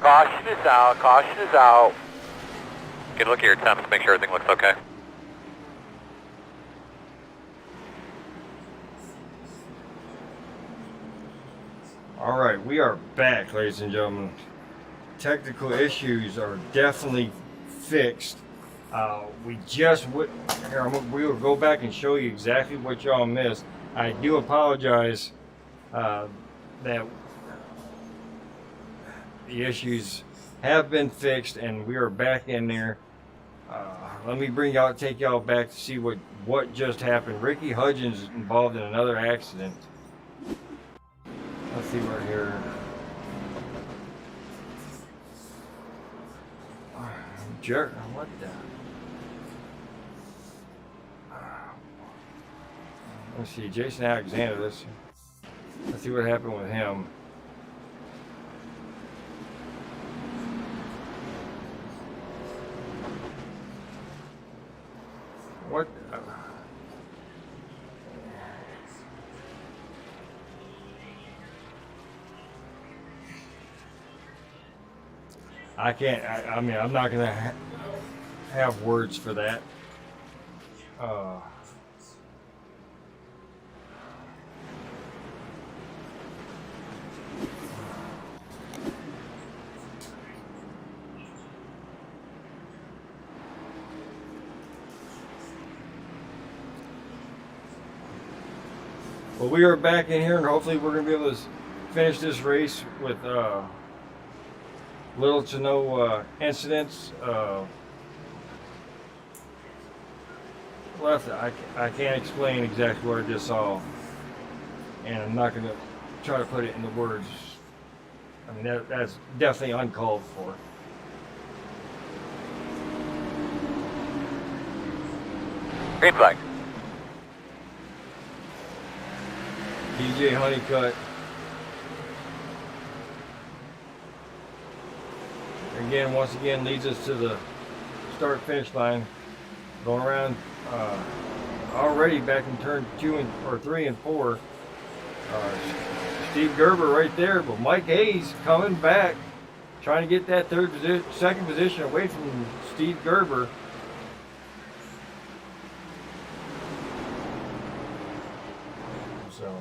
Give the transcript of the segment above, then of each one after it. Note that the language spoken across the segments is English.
Caution is out, caution is out. Get a look at your temps, make sure everything looks okay. All right, we are back, ladies and gentlemen. Technical issues are definitely fixed. We will go back and show you exactly what y'all missed. I do apologize that the issues have been fixed and we are back in there. Let me take y'all back to see what just happened. Ricky Hudgens is involved in another accident. Let's see right here. Jerk, what the? Let's see, Jason Alexander. Let's see what happened with him. What? I can't. I mean, I'm not gonna have words for that. Well, we are back in here, and hopefully we're going to be able to finish this race with little to no incidents left. I can't explain exactly what I just saw, and I'm not going to try to put it into words. I mean, that's definitely uncalled for. Green flag. DJ Honeycutt. Once again leads us to the start finish line. Going around already back in turn 3 and 4. Steve Gerber right there, but Mike Hayes coming back, trying to get that second position away from Steve Gerber. So.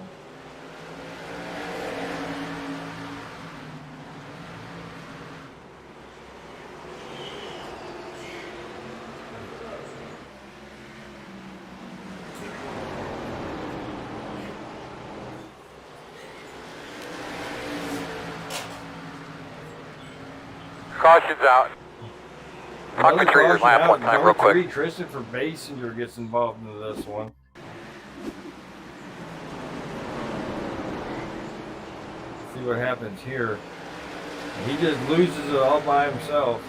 Caution's out. Talk me through your lap one time real quick. Christopher Basinger gets involved in this one. See what happens here. He just loses it all by himself.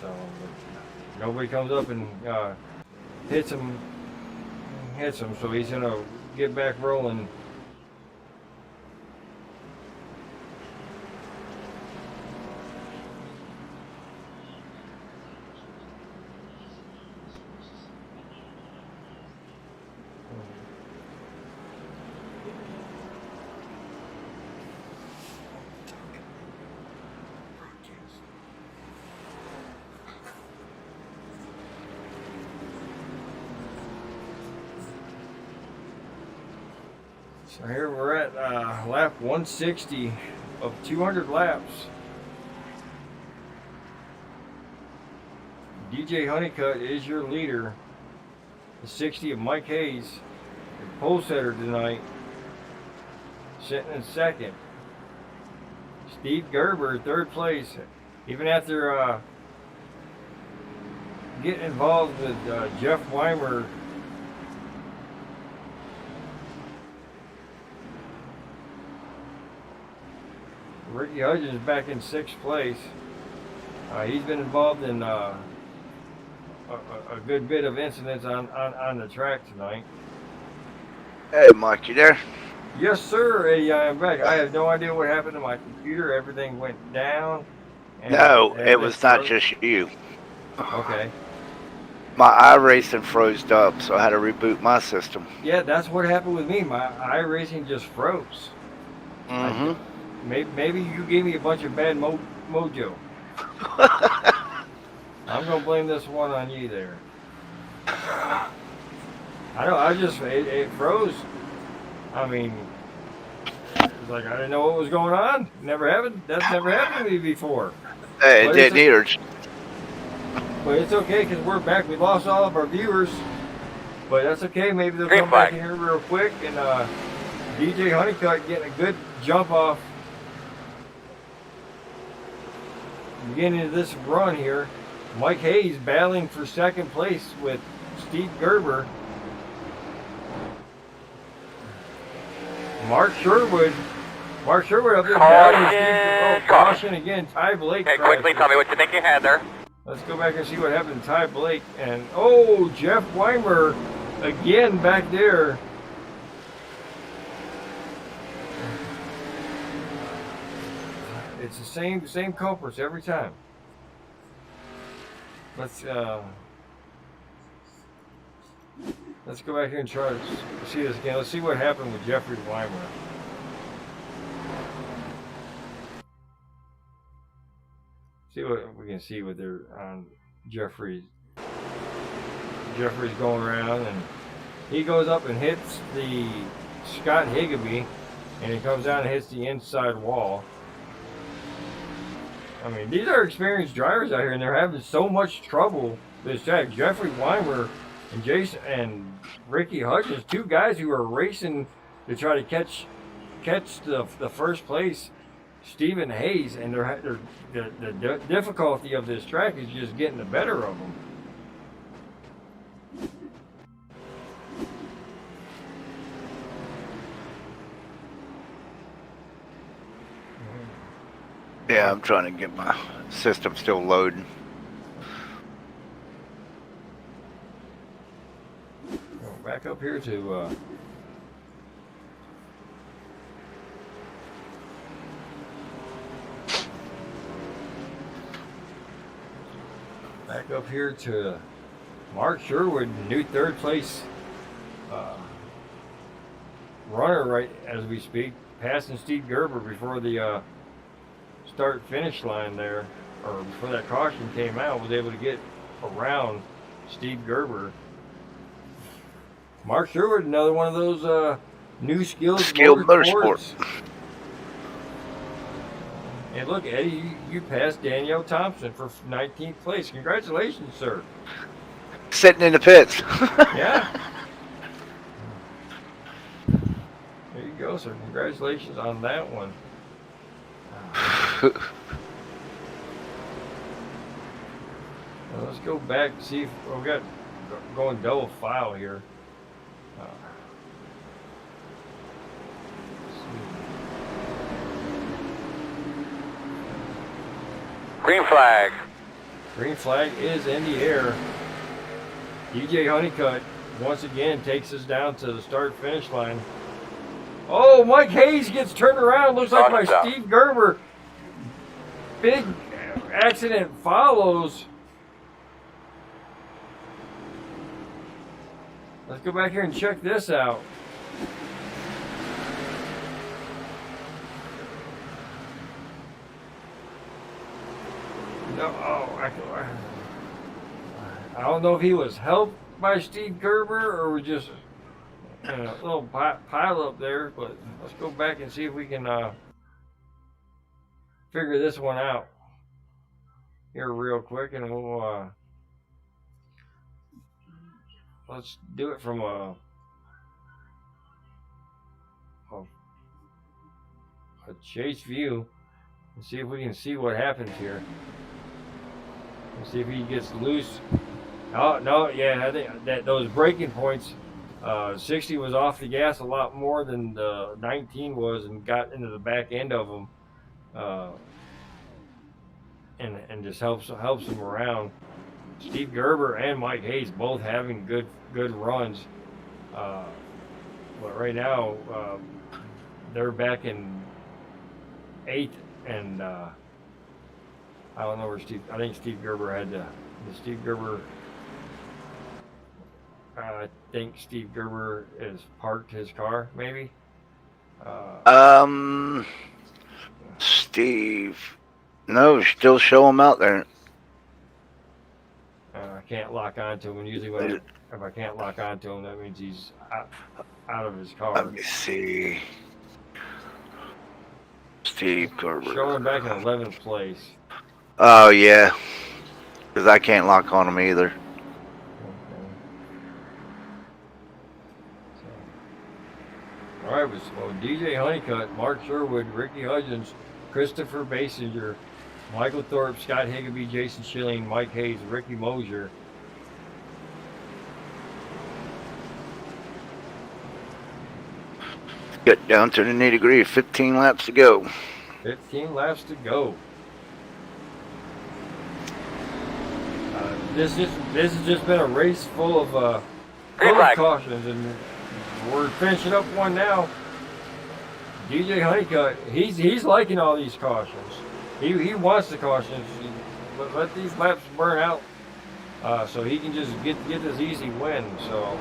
So nobody comes up and hits him, so he's gonna get back rolling. So here we're at lap 160 of 200 laps. DJ Honeycutt is your leader. The 60 of Mike Hayes, the pole setter tonight, sitting in second. Steve Gerber, third place. Even after getting involved with Jeff Weimer, Ricky Hudgens is back in sixth place. He's been involved in a good bit of incidents on the track tonight. Hey, Mike, you there? Yes, sir. Hey, I am back. I have no idea what happened to my computer. Everything went down. No, it was not just you. Okay. My iRacing froze up, so I had to reboot my system. Yeah, that's what happened with me. My iRacing just froze. Maybe you gave me a bunch of bad mojo. I'm gonna blame this one on you there. I know. It froze. I mean, it's like I didn't know what was going on. That's never happened to me before. Hey, it didn't either. But it's okay because we're back. We lost all of our viewers, but that's okay. Maybe they'll Green come flag. back in here real quick. And DJ Honeycutt getting a good jump off. Beginning of this run here, Mike Hayes battling for second place with Steve Gerber. Mark Sherwood up there battling with Steve. Oh, caution again. Ty Blake. Okay, quickly tell me what you think you had there. Let's go back and see what happened to Ty Blake. And oh, Jeff Weimer again back there. It's the same culprits every time. Let's go back here and try to see this again. Let's see what happened with Jeffrey Weimer. See what we can see with their on Jeffrey's going around, and he goes up and hits the Scott Higbee, and he comes down and hits the inside wall. I mean, these are experienced drivers out here, and they're having so much trouble this track. Jeffrey Weimer and Jason and Ricky Hutchins, two guys who are racing to try to catch the first place Stephen Hayes, and the difficulty of this track is just getting the better of them. Yeah, I'm trying to get my system still loading. Back up here to Mark Sherwood, new third place runner right as we speak, passing Steve Gerber before the start finish line there, or before that caution came out, was able to get around Steve Gerber. Mark Sherwood, another one of those new skilled motorsports. And look, Eddie, you passed Danielle Thompson for 19th place. Congratulations, sir. Sitting in the pits. Yeah. There you go, sir. Congratulations on that one. Now let's go back and see if we got going double file here. Green flag. Green flag is in the air. DJ Honeycutt once again takes us down to the start-finish line. Oh, Mike Hayes gets turned around. Looks like by Steve Gerber. Big accident follows. Let's go back here and check this out. No, I don't know if he was helped by Steve Gerber or was just a little pile up there, but let's go back and see if we can figure this one out here real quick, and we'll let's do it from a chase view and see if we can see what happens here. Let's see if he gets loose. Oh, no, yeah, I think that those braking points, 60 was off the gas a lot more than the 19 was and got into the back end of them, and just helps them around. Steve Gerber and Mike Hayes both having good runs, but right now they're back in 8th, and I don't know where I think Steve Gerber had the Steve Gerber I think Steve Gerber has parked his car, maybe. Steve. No, still show him out there. I can't lock onto him. And usually, if I can't lock onto him, that means he's out of his car. Let me see. Steve Gerber. Showing back in 11th place. Oh, yeah. Because I can't lock on him either. All right, well, DJ Honeycutt, Mark Sherwood, Ricky Hudgens, Christopher Basinger, Michael Thorpe, Scott Higgby, Jason Schilling, Mike Hayes, Ricky Mosier. Get down to the nitty-gritty. 15 laps to go. 15 laps to go. This has just been a race full of cautions, and we're finishing up one now. DJ Honeycutt, he's liking all these cautions. He wants the cautions. Let these laps burn out, so he can just get this easy win. So.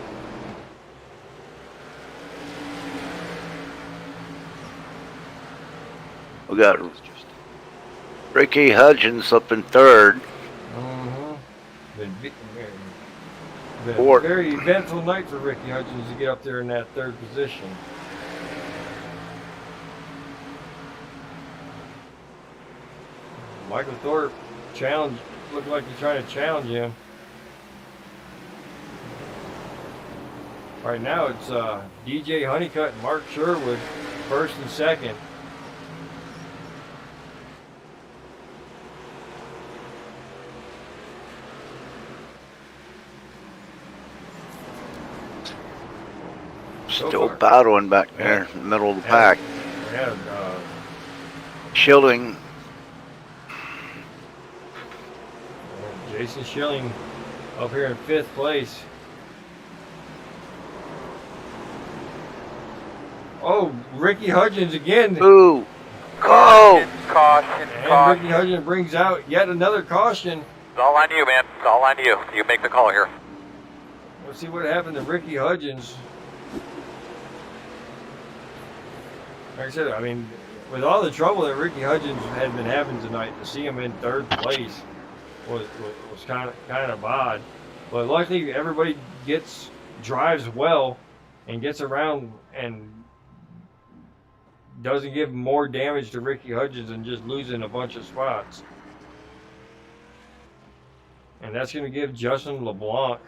We got Ricky Hudgens up in third. Been a very eventful night for Ricky Hudgens to get up there in that third position. Michael Thorpe looked like he's trying to challenge him. Right now it's DJ Honeycutt and Mark Sherwood first and second. Still battling back there in the middle of the pack. Schilling. Jason Schilling up here in 5th place. Oh, Ricky Hudgens again. Ooh. Oh! Caution. And Ricky Hudgens brings out yet another caution. It's all on you, man. It's all on you. You make the call here. Let's see what happened to Ricky Hudgens. Like I said, I mean, with all the trouble that Ricky Hudgens had been having tonight, to see him in 3rd place was kind of odd. But luckily, everybody drives well and gets around and doesn't give more damage to Ricky Hudgens than just losing a bunch of spots. And that's going to give Justin LeBlanc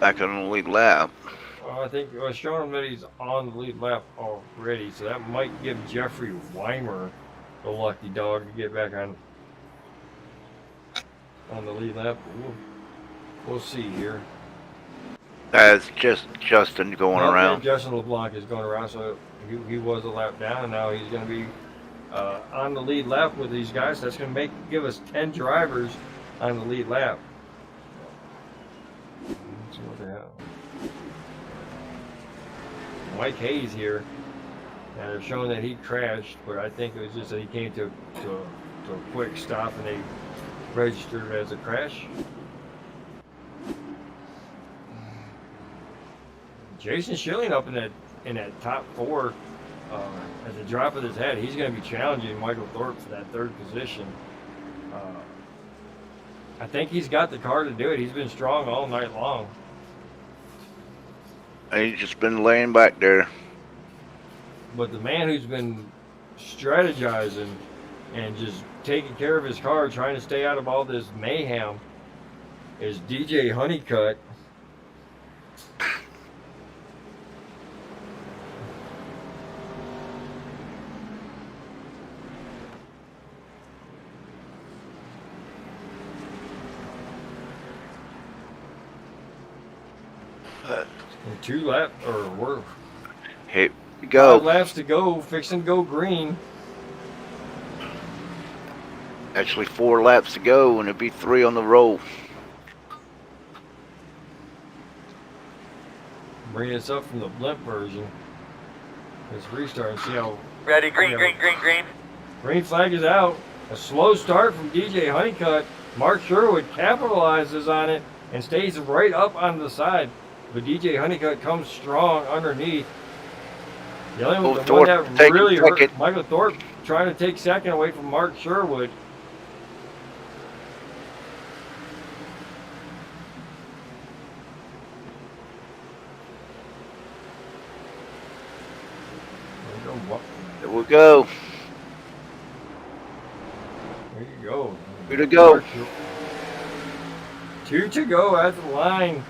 back on the lead lap. I think it was showing him that he's on the lead lap already, so that might give Jeffrey Weimer the lucky dog to get back on the lead lap. We'll see here. That's just Justin going around. Justin LeBlanc is going around, so he was a lap down, and now he's going to be on the lead lap with these guys. That's going to give us 10 drivers on the lead lap. Let's see what they have. Mike Hayes here, and they're showing that he crashed, but I think it was just that he came to a quick stop and they registered it as a crash. Jason Schilling up in that top 4 at the drop of his head. He's going to be challenging Michael Thorpe for that 3rd position. I think he's got the car to do it. He's been strong all night long. He's just been laying back there. But the man who's been strategizing and just taking care of his car, trying to stay out of all this mayhem, is DJ Honeycutt. Here we go. 5 laps to go, fixing to go green. Actually 4 laps to go, and it'll be 3 on the roll. Bring this up from the blimp version. Let's restart and see how. Ready, green. Green flag is out. A slow start from DJ Honeycutt. Mark Sherwood capitalizes on it and stays right up on the side. But DJ Honeycutt comes strong underneath. The only one Thorpe that taking really hurt, second. Michael Thorpe trying to take second away from Mark Sherwood. There we go. There you go. Way to go. 2 to go at the line.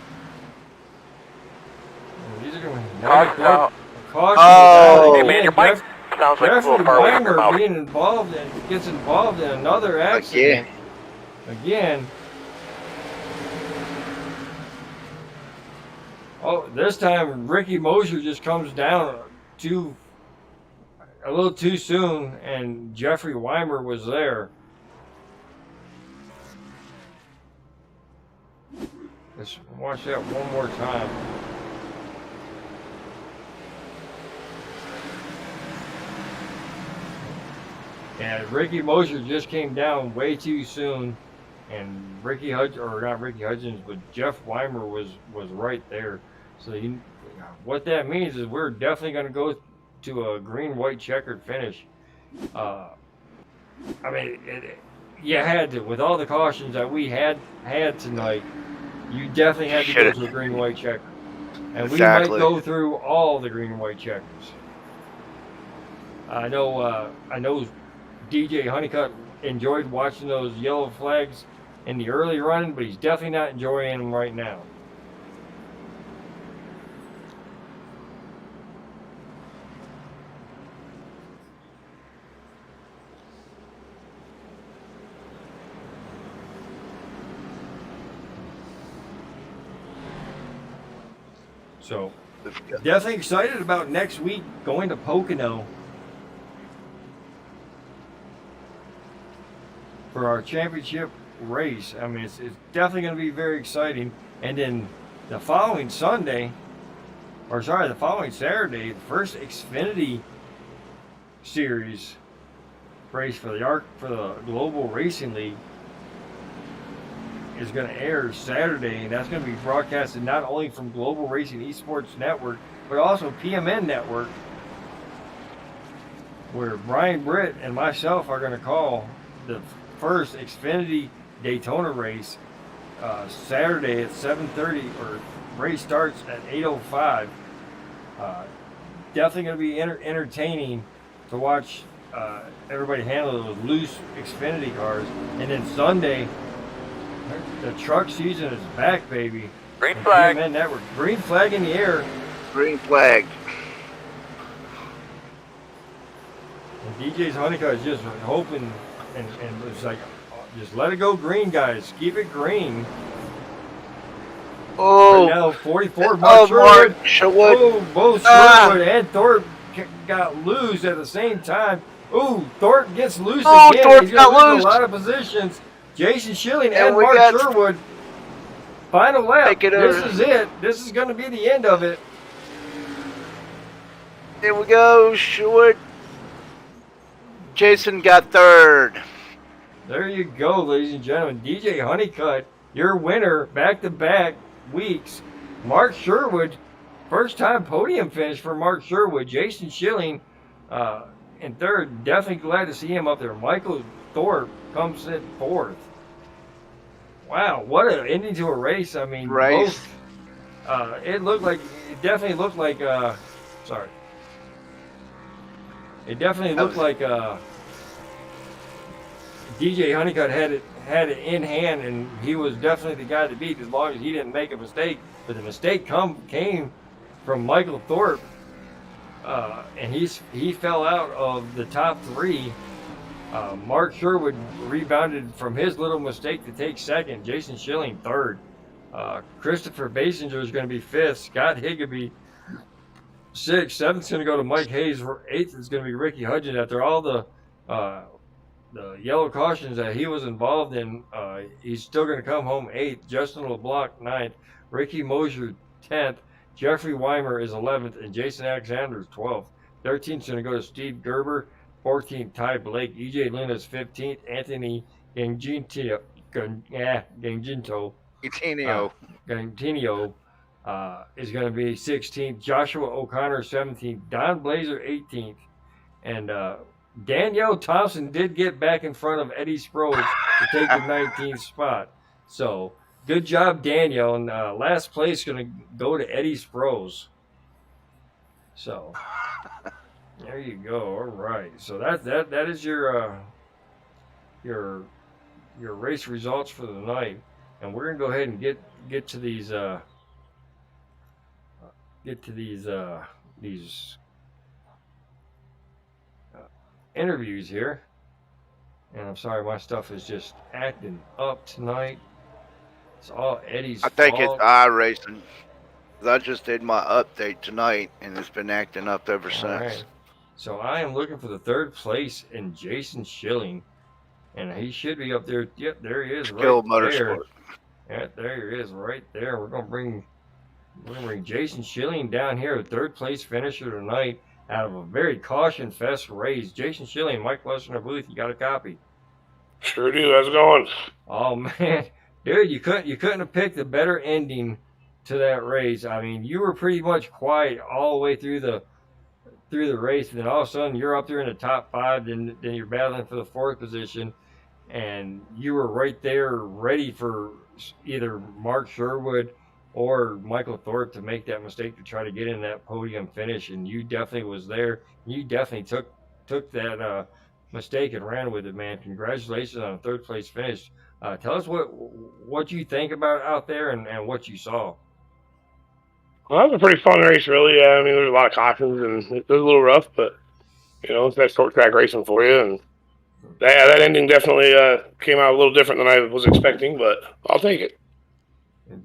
These are going to Caution out. Oh. Hey man, your mic sounds like it's a little Jeffrey far away from your Weimer mouth. being involved and gets involved in another accident. Again. Oh, this time Ricky Mosier just comes down a little too soon, and Jeffrey Weimer was there. Let's watch that one more time. And Ricky Mosier just came down way too soon, and not Ricky Hudgens, but Jeff Weimer was right there. So what that means is we're definitely going to go to a green-white checkered finish. I mean, you had to, with all the cautions that we had tonight, you definitely had to go to a green-white checker. And we might go through all the green-white checkers. I know DJ Honeycutt enjoyed watching those yellow flags in the early run, but he's definitely not enjoying them right now. So, definitely excited about next week going to Pocono for our championship race. I mean, it's definitely going to be very exciting. And then the following Saturday, the first Xfinity Series race for the Global Racing League is going to air Saturday, and that's going to be broadcasted not only from Global Racing eSports Network, but also PMN Network, where Brian Britt and myself are going to call the first Xfinity Daytona race Saturday at 7:30, or race starts at 8:05. Definitely going to be entertaining to watch everybody handle those loose Xfinity cars. And then Sunday, the truck season is back, baby. Green flag. PMN Network. Green flag in the air. Green flag. And DJ's Honeycutt is just hoping and it's like, just let it go green, guys. Keep it green. Oh. Right now, 44. Mark Sherwood. Oh, both Sherwood and Thorpe got loose at the same time. Ooh, Thorpe gets loose again. Thorpe He's going to got lose loose. a lot of positions. Jason Schilling and we Mark got Sherwood. Final lap. This is it. This is going to be the end of it. There we go. Sherwood. Jason got third. There you go, ladies and gentlemen. DJ Honeycutt, your winner, back-to-back weeks. Mark Sherwood, first-time podium finish for Mark Sherwood. Jason Schilling in third. Definitely glad to see him up there. Michael Thorpe comes in fourth. Wow, what an ending to a race. I mean, both. It definitely looked like. It definitely looked like DJ Honeycutt had it in hand, and he was definitely the guy to beat as long as he didn't make a mistake. But the mistake came from Michael Thorpe, and he fell out of the top three. Mark Sherwood rebounded from his little mistake to take second. Jason Schilling third. Christopher Basinger is going to be fifth. Scott Higbee sixth. Seventh's going to go to Mike Hayes. Eighth is going to be Ricky Hudgens. After all the yellow cautions that he was involved in, he's still going to come home eighth. Justin LeBlanc ninth. Ricky Mosier 10th. Jeffrey Weimer is 11th, and Jason Alexander is 12th. 13th is going to go to Steve Gerber. 14th, Ty Blake. EJ Luna's 15th. Anthony Ganginto Coutinho. Coutinho is going to be 16th. Joshua O'Connor 17th. Don Blazer 18th. And Danielle Thompson did get back in front of Eddie Sproles to take the 19th spot. So good job, Danielle. And last place going to go to Eddie Sproles. So there you go. All right. So that is your race results for the night. And we're gonna go ahead and get to these interviews here. And I'm sorry, my stuff is just acting up tonight. It's all Eddie's I think fault. it's iRacing. I just did my update tonight, and it's been acting up ever since. Right. So I am looking for the third place in Jason Schilling, and he should be up there. Yep, there he is. Skill right Motorsport. there. Yeah, there he is, right there. We're gonna bring Jason Schilling down here, the third place finisher tonight, out of a very caution fest race. Jason Schilling, Mike Lester booth. You got a copy? Sure do. How's it going? Oh man, dude, you couldn't have picked a better ending to that race. I mean, you were pretty much quiet all the way through the race, and then all of a sudden you're up there in the top 5. Then you're battling for the 4th position, and you were right there, ready for either Mark Sherwood or Michael Thorpe to make that mistake to try to get in that podium finish. And you definitely was there. You definitely took that mistake and ran with it, man. Congratulations on a 3rd place finish. Tell us what you think about out there and what you saw. Well, that was a pretty fun race, really. Yeah, I mean, there's a lot of cautions, and it was a little rough, but, it's that short track racing for you. And that ending definitely came out a little different than I was expecting, but I'll take it.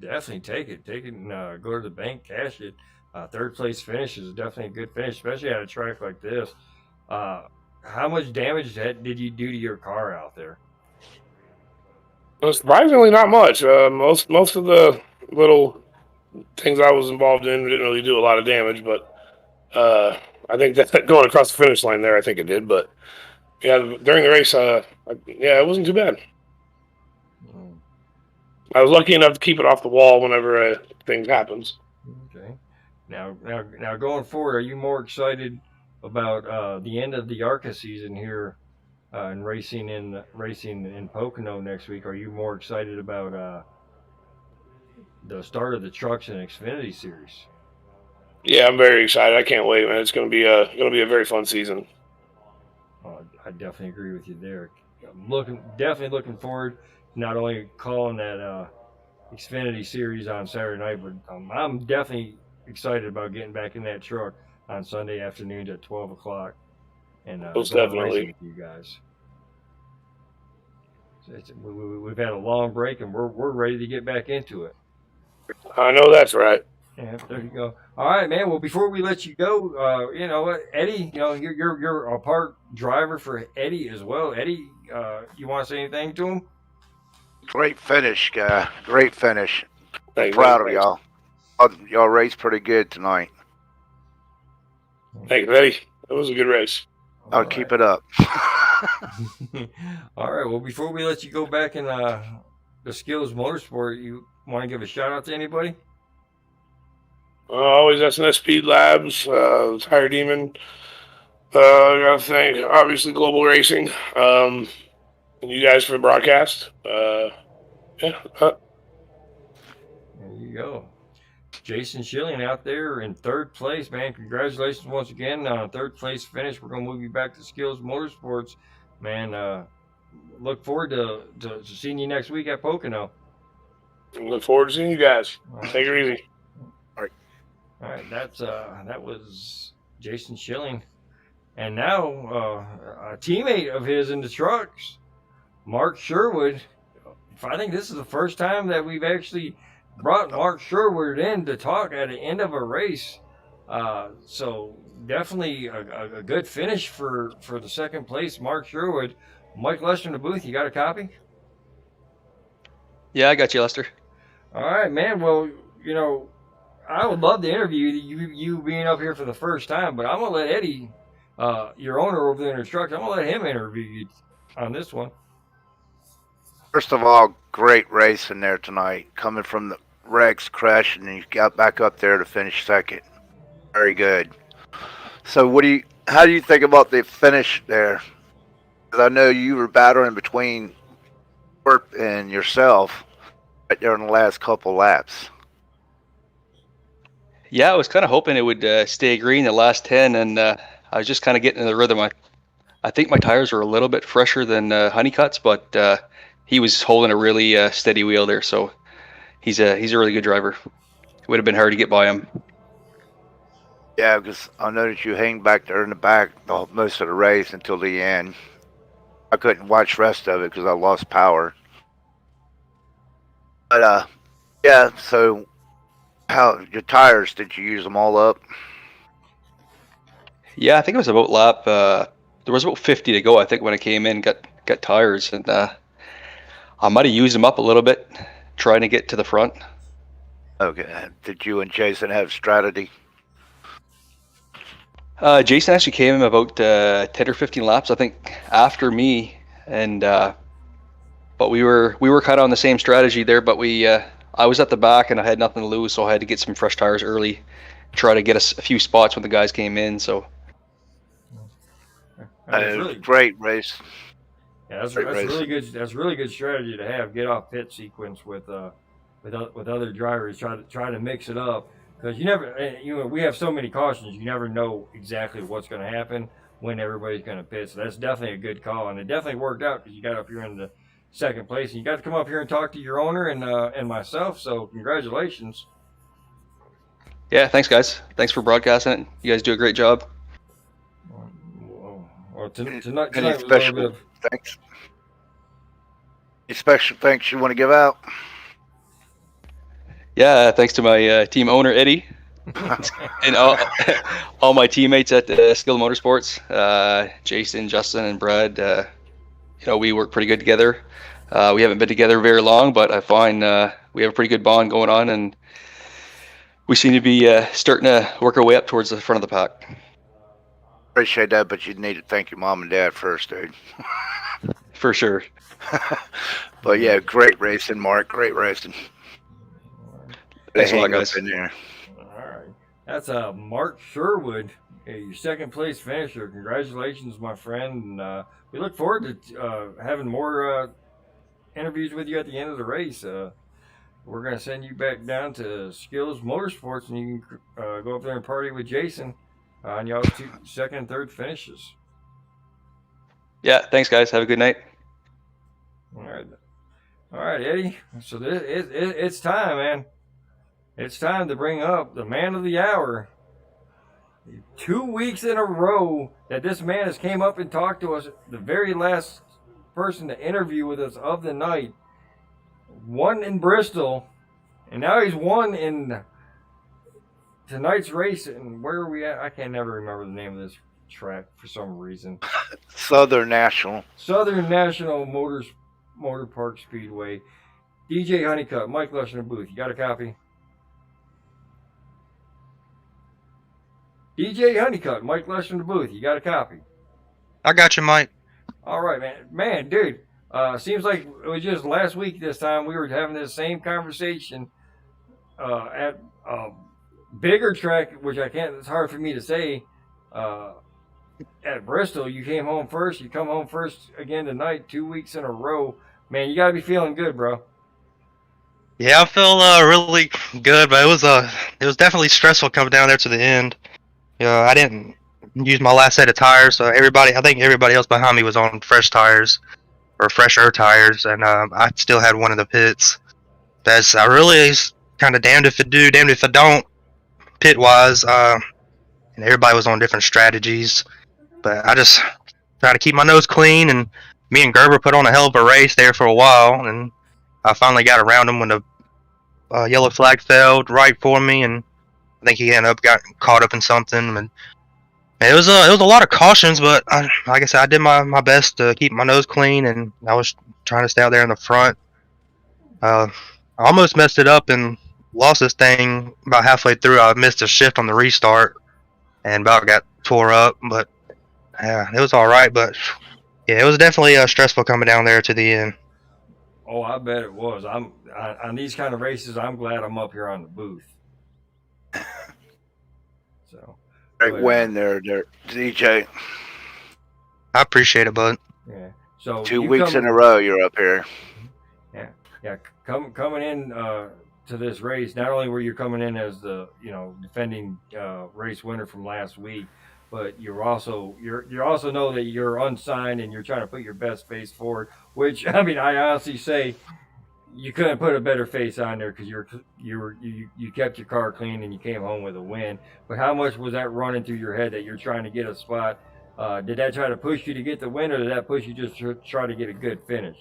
Definitely take it. Take it and go to the bank, cash it. 3rd place finish is definitely a good finish, especially at a track like this. How much damage did you do to your car out there? Well, surprisingly, not much. Most of the little things I was involved in didn't really do a lot of damage, but I think that going across the finish line there, I think it did. But yeah, during the race, it wasn't too bad. I was lucky enough to keep it off the wall whenever things happens. Okay. Now, going forward, are you more excited about the end of the ARCA season here and racing in Pocono next week? Are you more excited about the start of the Trucks and Xfinity series? Yeah, I'm very excited. I can't wait, man. It's going to be a very fun season. I definitely agree with you there. I'm definitely looking forward to not only calling that Xfinity series on Saturday night, but I'm definitely excited about getting back in that truck on Sunday afternoon at 12 o'clock and most definitely with you guys. We've had a long break, and we're ready to get back into it. I know that's right. Yeah, there you go. All right, man. Well, before we let you go, you know what, Eddie, you're a part driver for Eddie as well. Eddie, you want to say anything to him? Great finish, guy. Great finish. Thanks, Proud of y'all. Y'all raced pretty good tonight. Thanks, Eddie. That was a good race. I'll keep it up. All right. Well, before we let you go back in the Skills Motorsport, you want to give a shout out to anybody? Always SNS Speed Labs, Tire Demon. I gotta thank obviously Global Racing, and you guys for the broadcast. There you go. Jason Schilling out there in 3rd place, man. Congratulations once again on a 3rd place finish. We're gonna move you back to Skills Motorsports, man. Look forward to seeing you next week at Pocono. Look forward to seeing you guys. Right. Take it easy. All right, that was Jason Schilling, and now a teammate of his in the trucks, Mark Sherwood. I think this is the first time that we've actually brought Mark Sherwood in to talk at the end of a race. So definitely a good finish for the 2nd place, Mark Sherwood. Mike Lester in the booth, you got a copy? Yeah, I got you, Lester. All right, man. Well, I would love to interview you being up here for the first time, but I'm going to let Eddie, your owner over there in the truck, I'm going to let him interview you on this one. First of all, great race in there tonight. Coming from the Rex crash, and you got back up there to finish second. Very good. So, how do you think about the finish there? Because I know you were battling between Warp and yourself right there in the last couple laps. Yeah, I was kind of hoping it would stay green the last 10, and I was just kind of getting in the rhythm. I think my tires were a little bit fresher than Honeycutt's, but he was holding a really steady wheel there, so he's a really good driver. It would have been hard to get by him. Yeah, because I noticed you hang back there in the back most of the race until the end. I couldn't watch the rest of it because I lost power. But yeah. So, how your tires? Did you use them all up? Yeah, I think it was about lap. There was about 50 to go, I think, when I came in, got tires, and I might have used them up a little bit, trying to get to the front. Okay. Did you and Jason have strategy? Jason actually came in about 10 or 15 laps, I think, after me, and but we were kind of on the same strategy there. But I was at the back and I had nothing to lose, so I had to get some fresh tires early, try to get a few spots when the guys came in. So Really, great race. yeah, that's Great race. really good. That's really good strategy to have. Get off pit sequence with other drivers. Try to mix it up because you never. We have so many cautions. You never know exactly what's going to happen when everybody's going to pit. So that's definitely a good call, and it definitely worked out because you got up here in the second place, and you got to come up here and talk to your owner and myself. So congratulations. yeah, thanks guys. Thanks for broadcasting it. You guys do a great job. Well, tonight Any was a little special bit of. thanks? Any special thanks you want to give out? Yeah, thanks to my team owner Eddie, and all my teammates at Skill Motorsports, Jason, Justin, and Brad. We work pretty good together. We haven't been together very long, but I find we have a pretty good bond going on, and we seem to be starting to work our way up towards the front of the pack. Appreciate that, but you need to thank your mom and dad first, dude. For sure. But yeah, great racing, Mark. Great racing. Thanks a lot, Hang up guys. in there. All right, that's Mark Sherwood, your second place finisher. Congratulations, my friend. And we look forward to having more interviews with you at the end of the race. We're going to send you back down to Skills Motorsports, and you can go up there and party with Jason on y'all's second and third finishes. Yeah, thanks, guys. Have a good night. All right, Eddie. So it's time, man. It's time to bring up the man of the hour. 2 weeks in a row that this man has came up and talked to us, the very last person to interview with us of the night. Won in Bristol, and now he's won in tonight's race. And where are we at? I can never remember the name of this track for some reason. Southern National Motor Park Speedway. DJ Honeycutt, Mike Lusher in the booth. You got a copy? DJ Honeycutt, Mike Lusher in the booth. You got a copy? I got you, Mike. All right, man. Man, dude. Seems like it was just last week this time we were having this same conversation at bigger track, which it's hard for me to say. At Bristol, you came home first. You come home first again tonight, 2 weeks in a row. Man, you got to be feeling good, bro. Yeah, I feel really good, but it was definitely stressful coming down there to the end. I didn't use my last set of tires, so I think everybody else behind me was on fresh tires or fresher tires, and I still had one in the pits. I really kind of damned if I do, damned if I don't, pit wise. And everybody was on different strategies, but I just try to keep my nose clean. And me and Gerber put on a hell of a race there for a while, and I finally got around him when the yellow flag failed right for me, and I think he got caught up in something. And it was a lot of cautions, but like I said, I did my best to keep my nose clean, and I was trying to stay out there in the front. I almost messed it up and lost this thing about halfway through. I missed a shift on the restart and about got tore up, but yeah, it was all right. But yeah, it was definitely stressful coming down there to the end. Oh, I bet it was. On these kind of races. I'm glad I'm up here on the booth. So Great win there, DJ. I appreciate it, bud. yeah. So 2 you weeks in a row, you're up here. Yeah. Coming in to this race. Not only were you coming in as the defending race winner from last week, but you also know that you're unsigned and you're trying to put your best face forward. Which I mean, I honestly say you couldn't put a better face on there because you kept your car clean and you came home with a win. But how much was that running through your head that you're trying to get a spot? Did that try to push you to get the win, or did that push you just to try to get a good finish?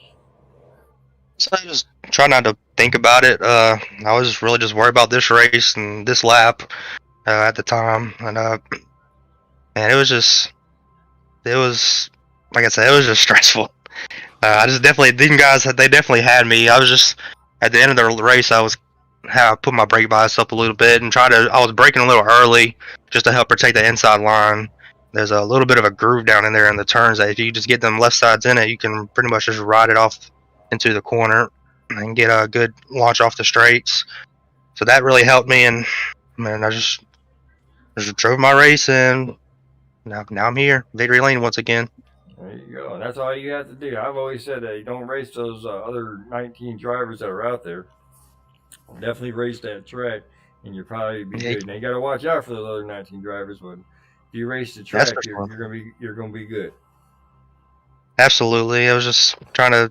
So I just try not to think about it. I was just really just worried about this race and this lap at the time, and it was like I said, it was just stressful. I just definitely these guys they definitely had me. I was just at the end of the race. I put my brake bias up a little bit and I was braking a little early just to help protect the inside line. There's a little bit of a groove down in there in the turns that if you just get them left sides in it, you can pretty much just ride it off into the corner and get a good launch off the straights. So that really helped me, and man, I just drove my race, and now I'm here, victory lane once again. There you go. That's all you have to do. I've always said that you don't race those other 19 drivers that are out there. Definitely race that track, and you'll probably be good. Now you got to watch out for those other 19 drivers, but if you race the track, you're gonna be good. Absolutely. I was just trying to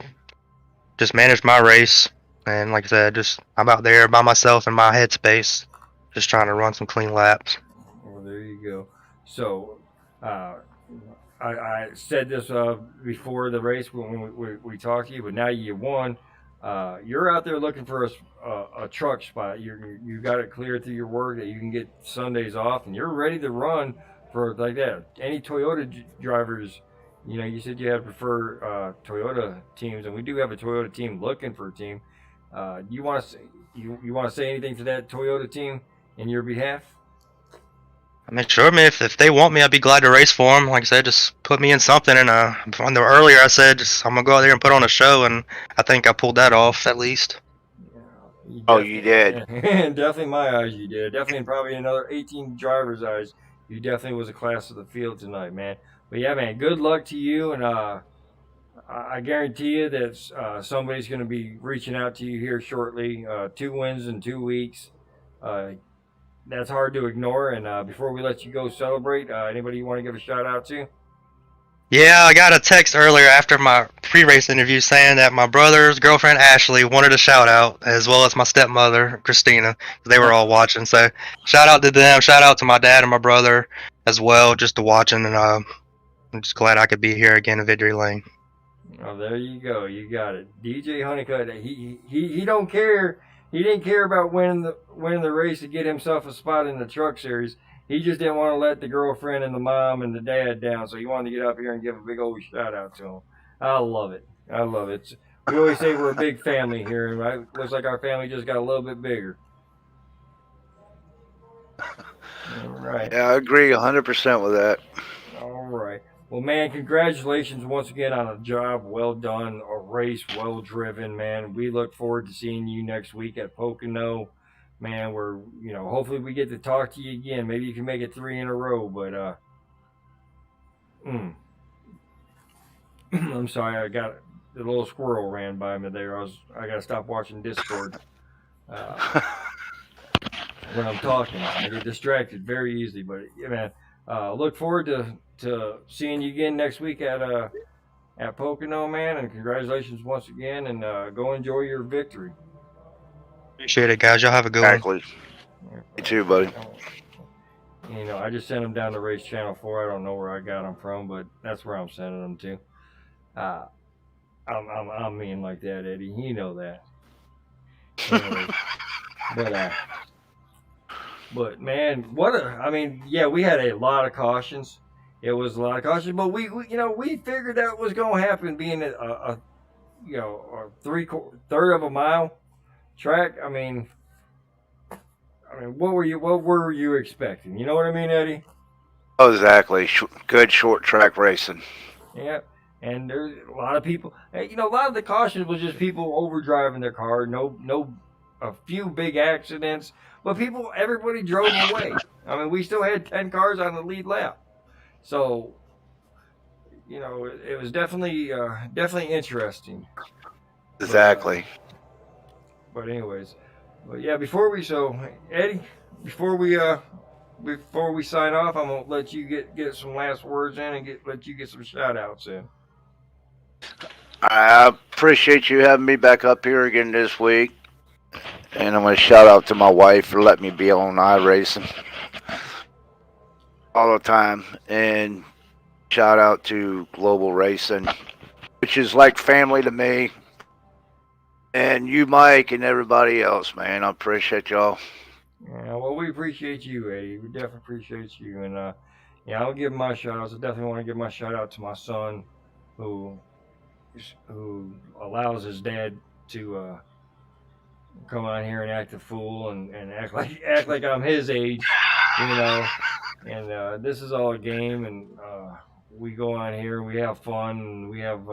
just manage my race, and like I said, I'm out there by myself in my headspace, just trying to run some clean laps. Well, there you go. So, I said this before the race when we talked to you, but now you won. You're out there looking for a truck spot. You got it cleared through your work that you can get Sundays off, and you're ready to run for like that. Any Toyota drivers, you said you had prefer Toyota teams, and we do have a Toyota team looking for a team. You want to say anything to that Toyota team in your behalf? I mean, sure, man. If they want me, I'd be glad to race for them. Like I said, just put me in something. And earlier I said I'm gonna go out there and put on a show, and I think I pulled that off at least. Oh, you did. Definitely in my eyes, you did. Definitely in probably another 18 drivers' eyes, you definitely was a class of the field tonight, man. But yeah, man, good luck to you, and I guarantee you that somebody's going to be reaching out to you here shortly. 2 wins in 2 weeks. That's hard to ignore. And before we let you go celebrate, anybody you want to give a shout out to? Yeah, I got a text earlier after my pre-race interview saying that my brother's girlfriend Ashley wanted a shout out, as well as my stepmother Christina. They were all watching, so shout out to them. Shout out to my dad and my brother as well, just to watching. And I'm just glad I could be here again in Victory Lane. Oh, there you go. You got it. DJ Honeycutt, he don't care. He didn't care about winning the race to get himself a spot in the truck series. He just didn't want to let the girlfriend and the mom and the dad down, so he wanted to get up here and give a big old shout out to him. I love it. We always say we're a big family here, and it looks like our family just got a little bit bigger. All right. Yeah, I agree 100% with that. All right. Well, man, congratulations once again on a job well done, a race well driven, man. We look forward to seeing you next week at Pocono. Man, hopefully we get to talk to you again. Maybe you can make it 3 in a row, but I'm sorry, I got a little squirrel ran by me there. I got to stop watching Discord when I'm talking. I get distracted very easily, but yeah, man, look forward to seeing you again next week at Pocono, man, and congratulations once again, and go enjoy your victory. Appreciate it, guys. Y'all have a good one. You too, buddy. I just sent them down to Race Channel 4. I don't know where I got them from, but that's where I'm sending them to. I'm mean like that, Eddie. You know that. Anyway, but man, we had a lot of cautions. It was a lot of cautions, but we figured that was going to happen, being a third of a mile track. I mean, what were you expecting? You know what I mean, Eddie? Oh, exactly. Good short track racing. Yeah, And there's a lot of people. A lot of the caution was just people overdriving their car. A few big accidents, but everybody drove away. I mean, we still had 10 cars on the lead lap, so it was definitely interesting. Exactly. But anyways, yeah, Eddie, before we sign off, I'm gonna let you get some last words in and let you get some shout outs in. I appreciate you having me back up here again this week. And I'm going to shout out to my wife for letting me be on iRacing all the time. And shout out to Global Racing, which is like family to me. And you, Mike, and everybody else, man. I appreciate y'all. Yeah, well, we appreciate you, Eddie. We definitely appreciate you. And I'll give my shout outs. I definitely want to give my shout out to my son, who allows his dad to come on here and act a fool and act like I'm his age, And this is all a game, and we go on here and we have fun and we have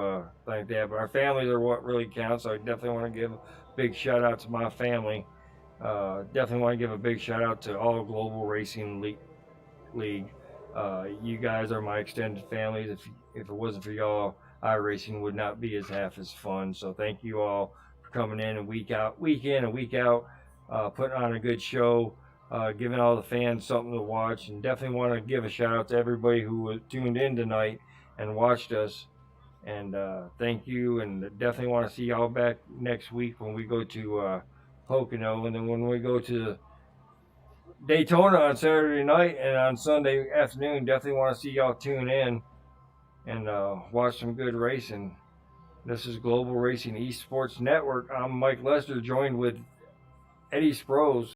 like that. But our families are what really counts. So I definitely want to give a big shout out to my family. Definitely want to give a big shout out to all Global Racing League. You guys are my extended families. If it wasn't for y'all, iRacing would not be half as fun. So thank you all for coming in and week in and week out, putting on a good show, giving all the fans something to watch. And definitely want to give a shout out to everybody who tuned in tonight and watched us. And thank you. And definitely want to see y'all back next week when we go to Pocono, and then when we go to Daytona on Saturday night and on Sunday afternoon. Definitely want to see y'all tune in and watch some good racing. This is Global Racing eSports Network. I'm Mike Lester, joined with Eddie Sprouse.